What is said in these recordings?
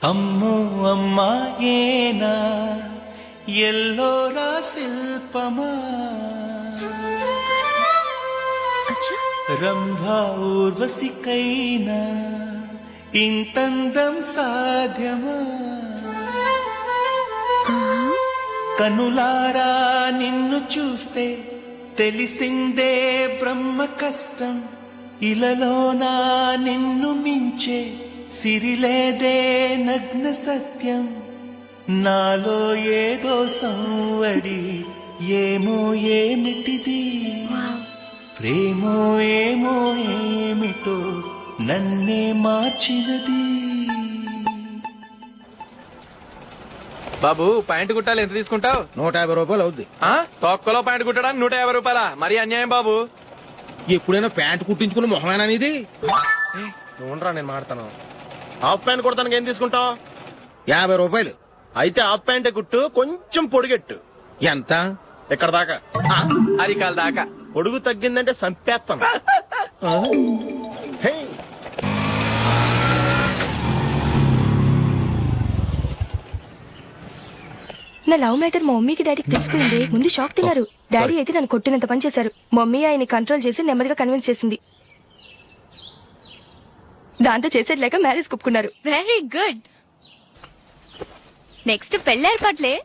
అమ్మో అమ్మాయేనా ఎల్లోరా శిల్పమా రంభా ఊర్వశికైనా ఇంతందం సాధ్యమా కనులారా నిన్ను చూస్తే తెలిసిందే బ్రహ్మ కష్టం ఇలలోనా నిన్ను మించే సిరిలేదే నగ్న సత్యం నాలో ఏదో సంవడి ఏమో ఏమిటిది ప్రేమో ఏమో ఏమిటో నన్నే మార్చినది. బాబు ప్యాంటు కుట్టాలి ఎంత తీసుకుంటావు? 150 రూపాయలు అవుద్ది. తొక్కలో ప్యాంటు కుట్టడానికి 150 రూపాయల? మరి అన్యాయం బాబు. ఎప్పుడైనా ప్యాంటు కుట్టించుకున్న మొహమేనా ఇది? చూడరా నేను మాడతాను. హాఫ్ ప్యాంట్ కుడతానికి ఏం తీసుకుంటావు? 50 రూపాయలు. అయితే హాఫ్ ప్యాంటే కుట్టు, కొంచెం పొడిగెట్టు. ఎంత? ఎక్కడ దాకా? అరికాల దాకా. పొడుగు తగ్గిందంటే సంపేస్తాను. హే. నా లవ్ మ్యాటర్ మా మమ్మీకి డాడీకి తెలిసిపోయింది. ముందు షాక్ తిన్నారు. డాడీ అయితే నన్ను కొట్టినంత పని చేశారు. మమ్మీ ఆయన్ని కంట్రోల్ చేసి నెమ్మదిగా కన్విన్స్ చేసింది. దాంతో చేసేది లేక మ్యారేజ్ ఒప్పుకున్నారు. Very good. నెక్స్ట్ పెళ్లి ఏర్పాట్లే.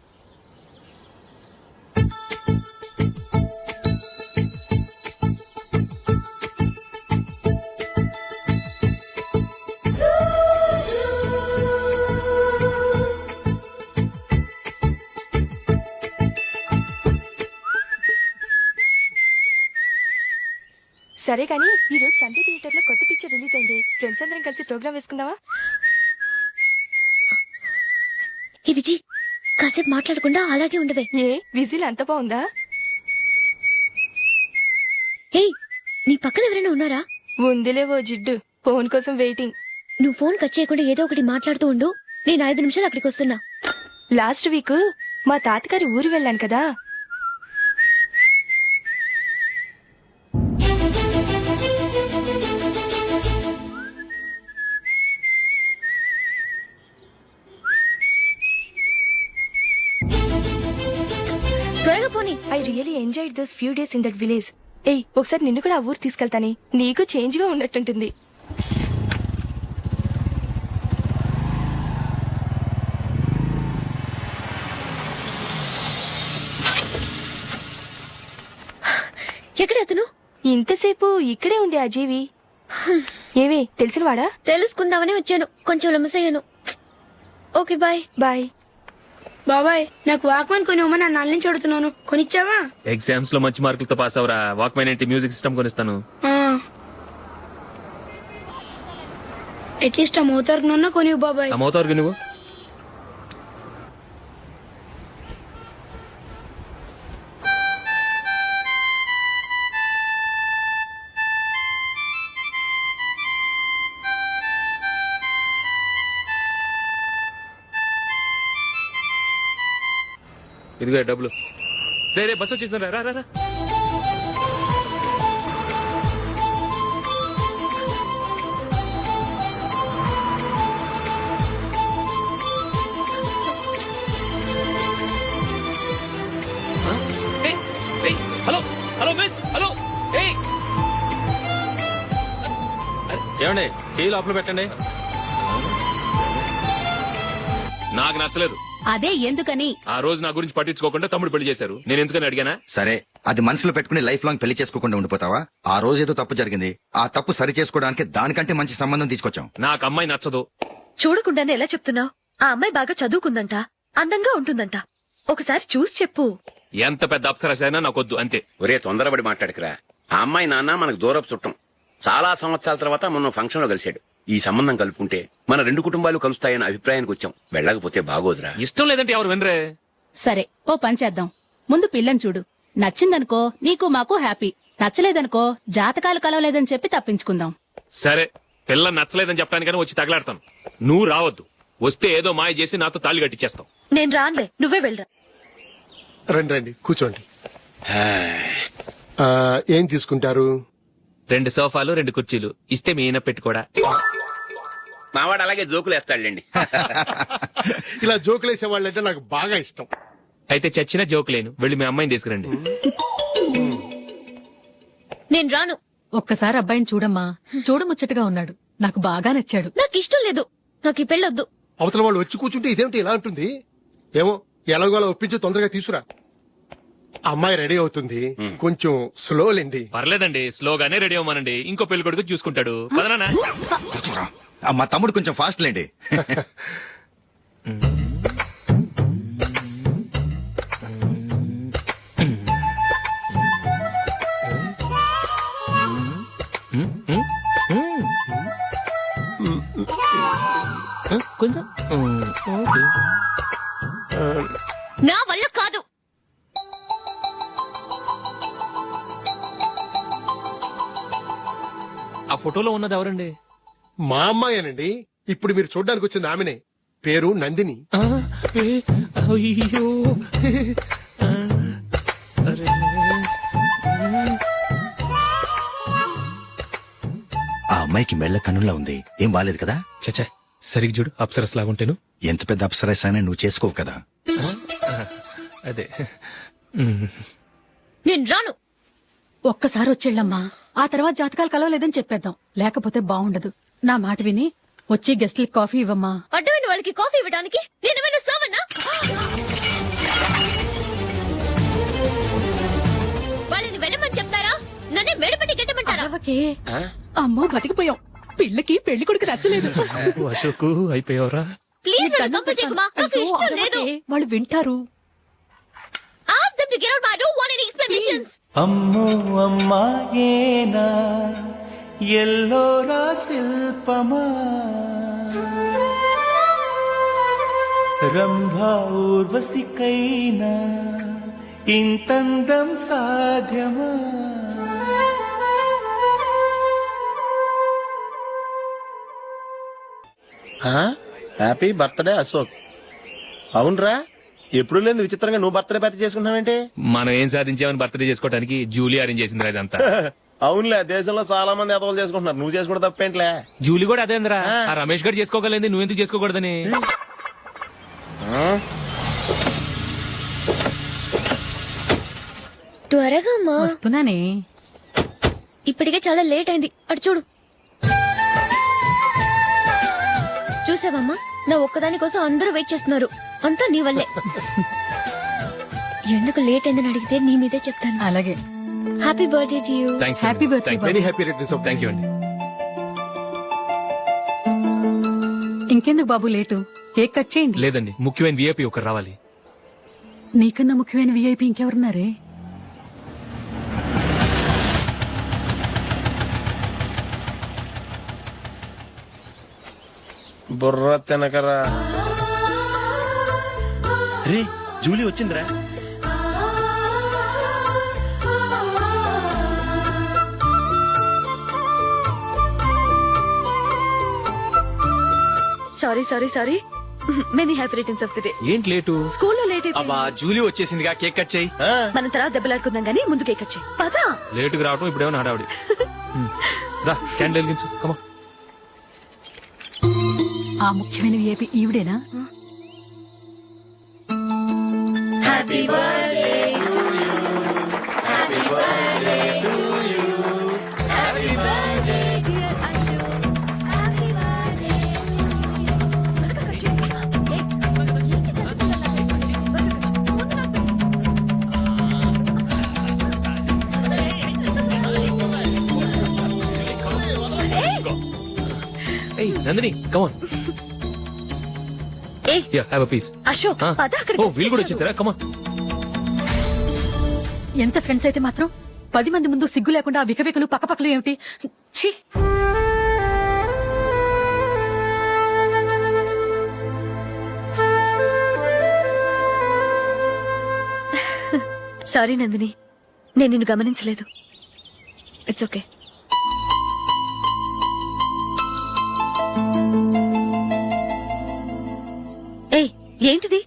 సరే కానీ ఈ రోజు సండే థియేటర్ లో కొత్త పిక్చర్ రిలీజ్ అయింది. ఫ్రెండ్స్ అందరం కలిసి ప్రోగ్రామ్ వేసుకుందామా? ఈ విజయ్ కాసేపు మాట్లాడకుండా అలాగే ఉండవే. ఏ విజిల్ అంత బాగుందా? ఏయ్ నీ పక్కన ఎవరైనా ఉన్నారా? ఉందిలే ఓ జిడ్డు. ఫోన్ కోసం వెయిటింగ్. నువ్వు ఫోన్ కట్ చేయకుండా ఏదో ఒకటి మాట్లాడుతూ ఉండు. నేను 5 నిమిషాలు అక్కడికి వస్తున్నా. లాస్ట్ వీక్ మా తాతగారి ఊరు వెళ్ళాను కదా. త్వరగా పోనీ. I really enjoyed those few days in that village. ఏయ్ ఒకసారి నిన్ను కూడా ఆ ఊరు తీసుకెళ్తానే. నీకు చేంజ్ గా ఉన్నట్టుంటుంది. ఎక్కడ అతను? ఇంతసేపు ఇక్కడే ఉంది ఆ జీవి. ఏవే తెలిసినవాడా? తెలుసుకుందామని వచ్చాను. కొంచెం లెమసయ్యాను. Okay bye. బాయ్. బాబాయ్ నాకు వాక్మన్ కొనివ్వమని నా నాన్న నుంచి అడుగుతున్నాను. కొనిచ్చావా? ఎగ్జామ్స్ లో మంచి మార్కులతో పాస్ అవరా. వాక్మెన్ ఏంటి మ్యూజిక్ సిస్టమ్ కొనిస్తాను. అట్లీస్ట్ ఆ మోతార్కు కొనివ్వు బాబాయ్. ఆ మోతారు నువ్వు ఇదిగో డబ్బులు. రే బస్ వచ్చేసింది. రా రా రా. Hello hello miss. హలో ఏమండి టీ లోపల పెట్టండి. నాకు నచ్చలేదు. అదే ఎందుకని? ఆ రోజు నా గురించి పట్టించుకోకుండా తమ్ముడు పెళ్లి చేశారు. నేను ఎందుకని అడిగానా? సరే అది మనసులో పెట్టుకుని లైఫ్ లాంగ్ పెళ్లి చేసుకోకుండా ఉండిపోతావా? ఆ రోజు ఏదో తప్పు జరిగింది. ఆ తప్పు సరి చేసుకోవడానికి దానికంటే మంచి సంబంధం తీసుకొచ్చాం. నాకు అమ్మాయి నచ్చదు. చూడకుండానే ఎలా చెప్తున్నావు? ఆ అమ్మాయి బాగా చదువుకుందంట, అందంగా ఉంటుందంట. ఒకసారి చూసి చెప్పు. ఎంత పెద్ద అప్సరస అయినా నాకొద్దు అంతే. ఒరే తొందరపడి మాట్లాడకురా. ఆ అమ్మాయి నాన్న మనకు దూరపు చుట్టం. చాలా సంవత్సరాల తర్వాత మొన్న ఫంక్షన్ లో కలిశాడు. ఈ సంబంధం కలుపుకుంటే మన రెండు కుటుంబాలు కలుస్తాయన్న అభిప్రాయానికి వచ్చాం. వెళ్ళకపోతే బాగోదురా. ఇష్టం లేదంటే ఎవరు వినరే. సరే ఓ పని చేద్దాం. ముందు పిల్లని చూడు. నచ్చిందనుకో నీకు మాకు హ్యాపీ. నచ్చలేదనుకో జాతకాలు కలవలేదని చెప్పి తప్పించుకుందాం. సరే, పిల్ల నచ్చలేదని చెప్పడానికని వచ్చి తగలాడతాను. నువ్వు రావద్దు. వస్తే ఏదో మాయ చేసి నాతో తాళి కట్టించేస్తావు. నేను రానులే, నువ్వే వెళ్ళరా. రండి రండి కూర్చోండి. ఏం తీసుకుంటారు? 2 సోఫాలు 2 కుర్చీలు ఇస్తే మీ ఈయన పెట్టుకోడా. మావాడు అలాగే జోకులు వేస్తాడులేండి. ఇలా జోకులేసే వాళ్ళంటే నాకు బాగా ఇష్టం. అయితే చచ్చిన జోక్ లేను. వెళ్ళి మీ అమ్మాయిని తీసుకురండి. నేను రాను. ఒక్కసారి అబ్బాయిని చూడమ్మా. చూడముచ్చటగా ఉన్నాడు. నాకు బాగా నచ్చాడు. నాకు ఇష్టం లేదు. నాకు ఈ పెళ్ళొద్దు. అవతల వాళ్ళు వచ్చి కూర్చుంటే ఇదేమిటి ఇలా ఉంటుంది? ఏమో ఎలాగోలా ఒప్పించి తొందరగా తీసురా. అమ్మాయి రెడీ అవుతుంది. కొంచెం స్లో లేండి. పర్లేదండి, స్లోగానే రెడీ అవ్వమానండి. ఇంకో పెళ్లి కొడుకు చూసుకుంటాడు. పదనా. కూర్చోరా. మా తమ్ముడు కొంచెం ఫాస్ట్ లేండి. కొంచెం నా వల్ల కాదు. ఆ ఫోటోలో ఉన్నది ఎవరండి? మా అమ్మాయేనండి. ఇప్పుడు మీరు చూడడానికి వచ్చింది ఆమెనే. పేరు నందిని. అయ్యో. ఆ అమ్మాయికి మెళ్ళ కన్నులా ఉంది. ఏం బాలేదు కదా? చచ్చా, సరిగ్గా చూడు. అప్సరస్ లాగుంటేను. ఎంత పెద్ద అప్సరస్ అయినా నువ్వు చేసుకోవు కదా. అదే. నేను రాను. ఒక్కసారి వచ్చేళ్ళమ్మా. ఆ తర్వాత జాతకాలు కలవలేదని చెప్పేద్దాం. లేకపోతే బాగుండదు. నా మాట విని వచ్చి గెస్ట్లకి కాఫీ ఇవ్వమ్మా. అడ్డమైన వాళ్ళకి కాఫీ ఇవ్వడానికి నేనేమైనా సోమన్నా? వాళ్ళని వెళ్ళమని చెప్తారా? నన్నే మేడపట్టి గెట్టమంటారా? అరవకే. అమ్మో బతికిపోయాం. పిల్లకి పెళ్లి కొడుకు నచ్చలేదు. అశోకు అయిపోయావరా. ప్లీజ్ నన్ను పంపించేకుమా. నాకు ఇష్టం లేదు. వాళ్ళు వింటారు. Ask them to get out. I don't want any explanations. అమ్మో అమ్మాయేనా ఎల్లోరా శిల్పమా రంభా ఊర్వశికైనా ఇంతందం సాధ్యమా? Happy birthday Ashok. అవునరా, ఎప్పుడు లేదు విచిత్రంగా నువ్వు బర్త్డే పార్టీ చేసుకుంటున్నావేంటి? మనం ఏం సాధించామని బర్త్డే చేసుకోవడానికి జూలీ అరేంజ్ చేసిందిరా ఇదంతా. అవునులే, దేశంలో చాలా మంది ఎదవలు చేసుకుంటున్నారు. నువ్వు చేసుకోవడం తప్పేంట్లే. జూలీ కూడా అదేంద్రా. ఆ రమేష్ గారు చేసుకోగలేదు, నువ్వెందుకు చేసుకోకూడదని. త్వరగా అమ్మా. వస్తున్నానే. ఇప్పటికే చాలా లేట్ అయింది. అటు చూడు. చూసావమ్మా, నా ఒక్కదాని కోసం అందరూ వెయిట్ చేస్తున్నారు. అంతా నీ వల్లే. ఎందుకు లేట్ అయిందని అడిగితే నీ మీదే చెప్తాను. అలాగే. Happy birthday to you. Thanks. Happy birthday. Very happy returns of thank you అండి. ఇంకెందుకు బాబు లేటు? కేక్ కట్ చేయండి. లేదండి, ముఖ్యమైన విఐపి ఒకరు రావాలి. నీకన్నా ముఖ్యమైన విఐపి ఇంకెవరున్నారే? బుర్ర తినకరా. రే, జూలీ వచ్చిందిరా. Sorry many happy returns of the day. ఏంటి లేటు? స్కూల్లో లేట్ అయిపోయింది. అబ్బా, జూలీ వచ్చేసిందిగా. కేక్ కట్ చేయి. మనం తర్వాత దెబ్బలాడుకుందాం గానీ ముందు కేక్ కట్ చేయి. పదా. లేటుగా రావటం ఇప్పుడేమో హడావిడి. రా, క్యాండిల్ వెలిగించు. కమా. ఆ ముఖ్యమైన విఐపి ఈవిడేనా? Happy birthday to you. Happy birthday to you. Happy birthday dear Ashok. Happy birthday. ఏయ్ Nandini, come on. Hey have a piece. Ashok, పద అక్కడికి. ఓ, వీళ్ళు కూడా వచ్చేసారా? కమాన్. ఎంత ఫ్రెండ్స్ అయితే మాత్రం 10 మంది ముందు సిగ్గు లేకుండా ఆ వికవికలు పక్కపక్కలు ఏమిటి? ఛీ! సారీ నందిని, నేను నిన్ను గమనించలేదు. It's okay. ఏయ్, ఏంటిది?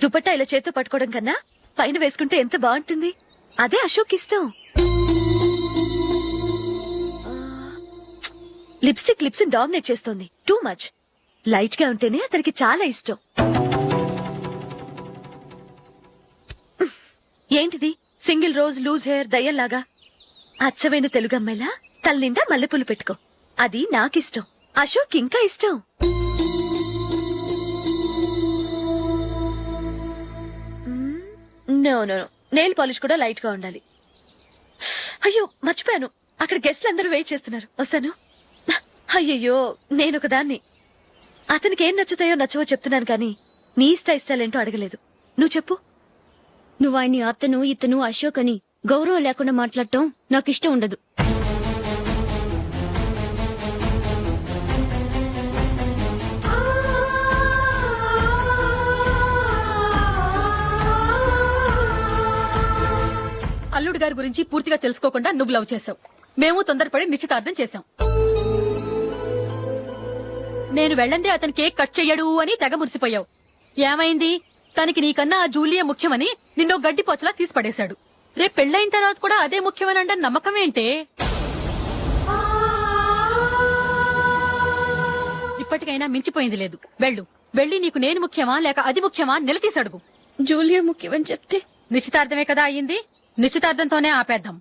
దుపట్టా ఇలా చేత్తో పట్టుకోవడం కన్నా పైన వేసుకుంటే ఎంత బాగుంటుంది. అదే అశోక్ ఇష్టం. లిప్స్టిక్ లిప్స్ డామినేట్ చేస్తోంది. Too much. లైట్ గా ఉంటేనే అతనికి చాలా ఇష్టం. ఏంటిది? సింగిల్ రోజ్ లూజ్ హెయిర్ దయ్యంలాగా. అచ్చమైన తెలుగు అమ్మాయిలా తల నిండా మల్లెపూలు పెట్టుకో. అది నాకిష్టం. అశోక్ ఇంకా ఇష్టం. No no no, nail polish కూడా లైట్ గా ఉండాలి. అయ్యో మర్చిపోయాను, అక్కడ గెస్ట్లు అందరూ వెయిట్ చేస్తున్నారు. వస్తాను. అయ్యయ్యో, నేనొక దాన్ని. అతనికి ఏం నచ్చుతాయో నచ్చవో చెప్తున్నాను కానీ నీ ఇష్టాలేంటో అడగలేదు. నువ్వు చెప్పు. నువ్వు ఆయన్ని అతను ఇతను అశోక్ అని గౌరవం లేకుండా మాట్లాడటం నాకు ఇష్టం ఉండదు. అల్లుడు గారి గురించి పూర్తిగా తెలుసుకోకుండా నువ్వు లవ్ చేసావు. మేము తొందరపడి నిశ్చితార్థం చేశాం. నేను వెళ్ళందే అతను కేక్ కట్ చెయ్యడు అని తెగ మురిసిపోయావు. ఏమైంది? తనకి నీకన్నా ఆ జూలియే ముఖ్యమని నిన్నో గడ్డి పోచలా తీసి పడేశాడు. రేపు పెళ్ళైన తర్వాత కూడా అదే ముఖ్యమని అంటే నమ్మకం ఏంటే? ఇప్పటికైనా మించిపోయింది లేదు. వెళ్ళి నీకు నేను ముఖ్యమా లేక అది ముఖ్యమా నిలదీసి అడుగు. జూలియా ముఖ్యమని చెప్తే నిశ్చితార్థమే కదా అయ్యింది. నిశ్చితార్థంతోనే ఆపేద్దాం.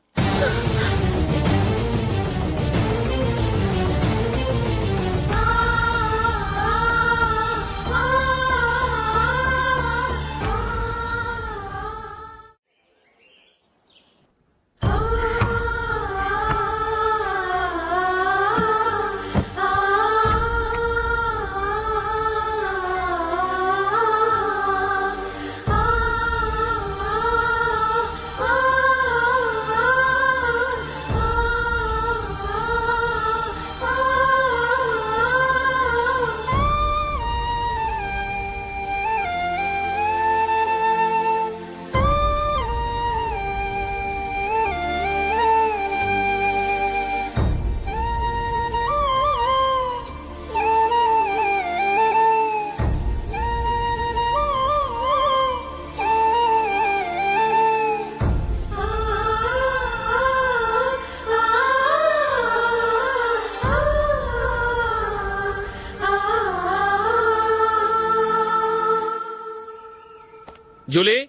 Julie,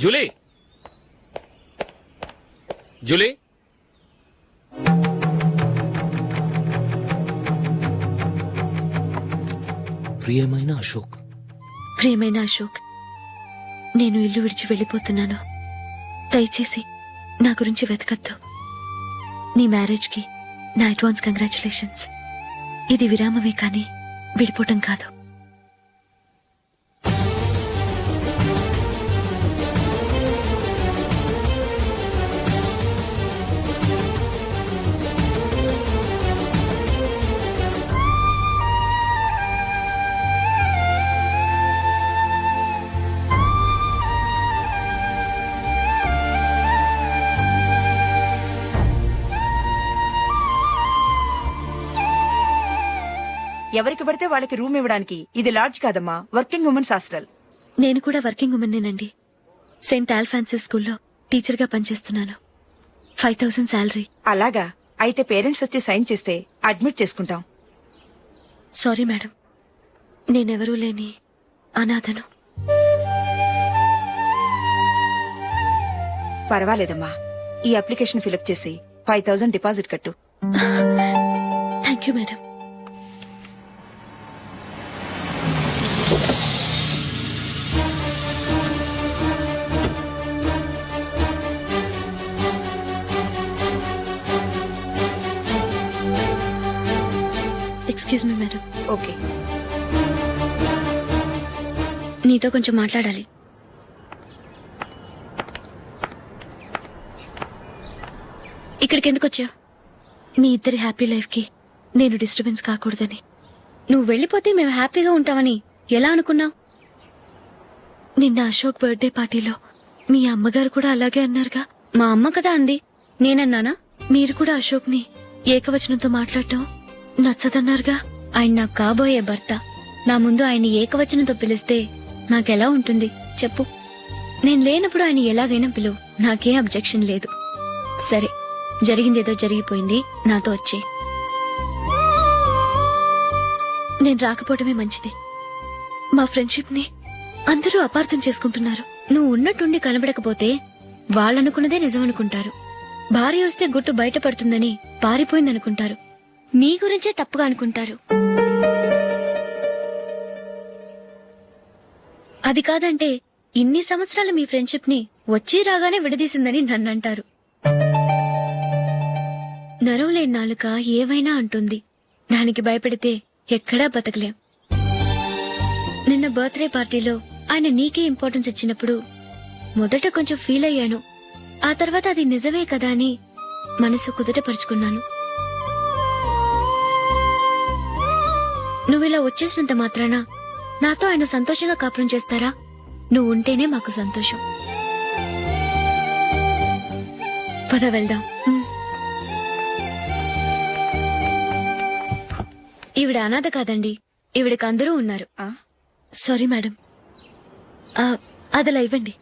Julie, Julie. ప్రియమైన అశోక్, ప్రియమైన అశోక్, నేను ఇల్లు విడిచి వెళ్ళిపోతున్నాను. దయచేసి నా గురించి వెతకద్దు. నీ మ్యారేజ్కి నా అడ్వాన్స్ కంగ్రాచులేషన్స్. ఇది విరామమే కానీ విడిపోవటం కాదు. ఎవరికి పడితే వాళ్ళకి రూమ్ ఇవ్వడానికి ఇది లాడ్జ్ కాదమ్మా, వర్కింగ్ ఉమెన్స్ హాస్టల్. నేను కూడా వర్కింగ్ ఉమెన్నేనండి. సెయింట్ ఆల్ఫాన్సెస్ స్కూల్లో టీచర్గా పనిచేస్తున్నాను. 5000 శాలరీ. అలాగా? అయితే పేరెంట్స్ వచ్చి సైన్ చేస్తే అడ్మిట్ చేసుకుంటాం. సారీ మేడం, నేనెవరూ లేని అనాథను. పర్వాలేదమ్మా, ఈ అప్లికేషన్ ఫిలప్ చేసి 5000 డిపాజిట్ కట్టు. Thank you madam. Excuse me madam. Okay. నీతో కొంచెం మాట్లాడాలి. ఇక్కడికి ఎందుకు వచ్చావు? మీ ఇద్దరి హ్యాపీ లైఫ్ కి నేను డిస్టర్బెన్స్ కాకూడదని. నువ్వు వెళ్ళిపోతే మేము హ్యాపీగా ఉంటామని ఎలా అనుకున్నావు? నిన్న అశోక్ బర్త్డే పార్టీలో మీ అమ్మగారు కూడా అలాగే అన్నారుగా. మా అమ్మ కదా అంది, నేనన్నానా? మీరు కూడా అశోక్ ని ఏకవచనంతో మాట్లాడటం నచ్చదన్నారుగా. ఆయన నాకు కాబోయే భర్త. నా ముందు ఆయన ఏకవచనంతో పిలిస్తే నాకెలా ఉంటుంది చెప్పు? నేను లేనప్పుడు ఆయన ఎలాగైనా పిలువు, నాకే అబ్జెక్షన్ లేదు. సరే, జరిగిందేదో జరిగిపోయింది, నాతో వచ్చే. నేను రాకపోవడమే మంచిది. మా ఫ్రెండ్షిప్ ని అందరూ అపార్థం చేసుకుంటున్నారు. నువ్వు ఉన్నట్టుండి కనబడకపోతే వాళ్ళనుకున్నదే నిజమనుకుంటారు. భార్య వస్తే గుట్టు బయటపడుతుందని పారిపోయిందనుకుంటారు. నీ గురించే తప్పుగా అనుకుంటారు. అది కాదంటే ఇన్ని సంవత్సరాలు మీ ఫ్రెండ్షిప్ ని వచ్చి రాగానే విడదీసిందని నన్నంటారు. నరవలేని నాలుక ఏవైనా అంటుంది. దానికి భయపడితే ఎక్కడా బతకలేం. నిన్న బర్త్డే పార్టీలో ఆయన నీకే ఇంపార్టెన్స్ ఇచ్చినప్పుడు మొదట కొంచెం ఫీల్ అయ్యాను. ఆ తర్వాత అది నిజమే కదా అని మనసు కుదుటపరుచుకున్నాను. నువ్విలా వచ్చేసినంత మాత్రాన నాతో ఆయన సంతోషంగా కాపురం చేస్తారా? నువ్వు ఉంటేనే మాకు సంతోషం. పద వెళ్దాం. ఈవిడ అనాథ కాదండి, ఈవిడకి అందరూ ఉన్నారు. సారీ మేడం, అదలా ఇవ్వండి.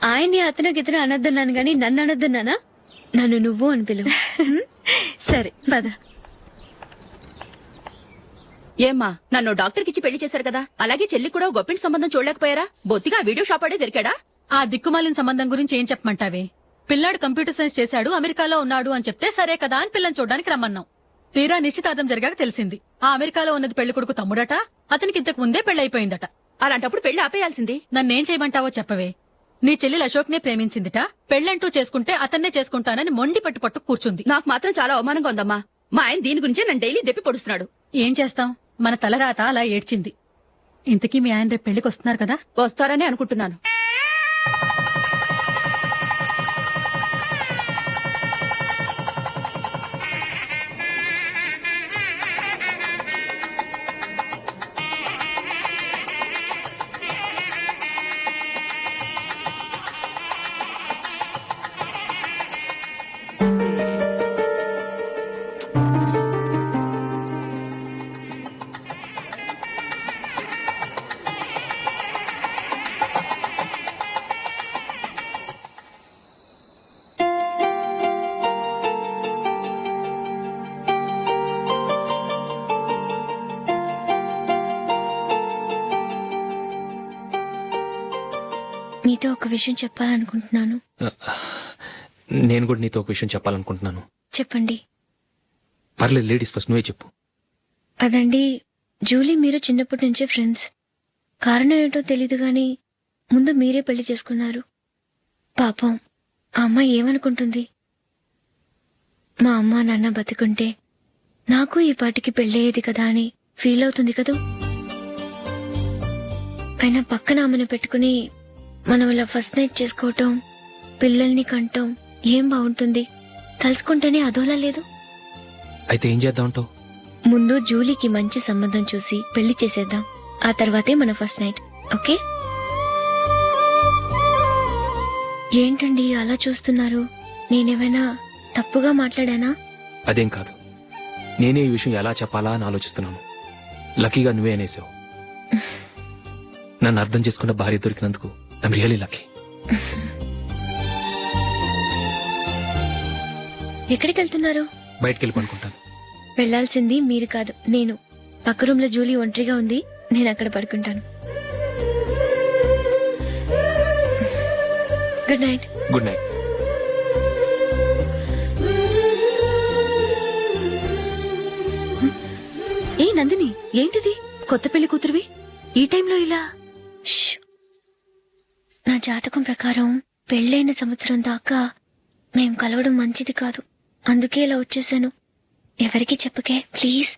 ఆయన్ని అతను గితను అనొద్దన్నాను గాని నన్ను అనొద్దన్నానా? నన్ను నువ్వు అని పిలువు. సరే పద. ఏమ్మా, నన్ను డాక్టర్ కిచ్చి పెళ్లి చేశారు కదా, అలాగే చెల్లి కూడా గొప్పింటి సంబంధం చూడలేకపోయారా? బొత్తిగా వీడియో షాప్ ఆడే దొరికాడా? ఆ దిక్కుమాలిన సంబంధం గురించి ఏం చెప్పమంటావే? పిల్లాడు కంప్యూటర్ సైన్స్ చేశాడు, అమెరికాలో ఉన్నాడు అని చెప్తే సరే కదా అని పిల్లని చూడడానికి రమ్మన్నాం. తీరా నిశ్చితార్థం జరిగాక తెలిసింది ఆ అమెరికాలో ఉన్నది పెళ్లి కొడుకు తమ్ముడట, అతనికి ఇంతకు ముందే పెళ్లయిపోయిందట. అలాంటప్పుడు పెళ్లి ఆపేయాల్సింది. నన్నేం చేయమంటావో చెప్పవే. నీ చెల్లెలు అశోక్ నే ప్రేమించిందిట, పెళ్లంటూ చేసుకుంటే అతన్నే చేసుకుంటానని మొండి పట్టు కూర్చుంది. నాకు మాత్రం చాలా అవమానంగా ఉందమ్మా. మా ఆయన దీని గురించే నన్ను డైలీ దెప్పి పొడుస్తున్నాడు. ఏం చేస్తాం, మన తలరాత అలా ఏడ్చింది. ఇంతకీ మీ ఆయన రేపు పెళ్లికి వస్తున్నారు కదా? వస్తారని అనుకుంటున్నాను. మీతో ఒక విషయం చెప్పాలనుకుంటున్నాను. నేను కూడా నీతో ఒక విషయం చెప్పాలనుకుంటున్నాను. చెప్పండి. పర్లేదు, లేడీస్ ఫస్ట్, నువ్వే చెప్పు. అదండి, జూలీ మీరు చిన్నప్పటి నుంచే ఫ్రెండ్స్. కారణం ఏంటో తెలీదు గాని ముందు మీరే పెళ్లి చేసుకున్నారు. పాపం ఆ అమ్మాయి ఏమనుకుంటుంది? మా అమ్మ నాన్న బతికుంటే నాకు ఈ పాటికి పెళ్ళయ్యేది కదా అని ఫీల్ అవుతుంది కదూ. అయినా పక్కన ఆమెను పెట్టుకుని మనం ఇలా ఫస్ట్ నైట్ చేసుకోవటం, పిల్లల్ని కంటాం ఏం బాగుంటుంది? తలుచుకుంటేనే అదోలా లేదు. అయితే ఏం చేద్దాం అంటావ్? ముందు జూలీకి మంచి సంబంధం చూసి పెళ్లి చేసేద్దాం. ఆ తర్వాతే మన ఫస్ట్ నైట్. ఓకే? ఏంటండి అలా చూస్తున్నారు? నేనేమైనా తప్పుగా మాట్లాడానా? అదేం కాదు, నేనే ఈ విషయం ఎలా చెప్పాలా అని ఆలోచిస్తున్నాను. లక్కీగా నువ్వే అనేసావు. నన్ను అర్థం చేసుకున్న భార్య దొరికినందుకు ఐమ్ రియలీ లక్కీ. ఎక్కడికి వెళ్తున్నారు? బయటికి వెళ్ళి పడుకుంటాను. వెళ్లాల్సింది మీరు కాదు, నేను. పక్క రూమ్ లో జూలీ ఒంటరిగా ఉంది, నేను అక్కడ పడుకుంటాను. Good night. Good night. ఏ నందిని, ఏంటిది? కొత్త పెళ్లి కూతురువి ఈ టైంలో ఇలా? ష్. నా జాతకం ప్రకారం పెళ్ళైన సంవత్సరం దాకా మేం కలవడం మంచిది కాదు. అందుకే ఇలా వచ్చేసాను. ఎవరికి చెప్పకే ప్లీజ్.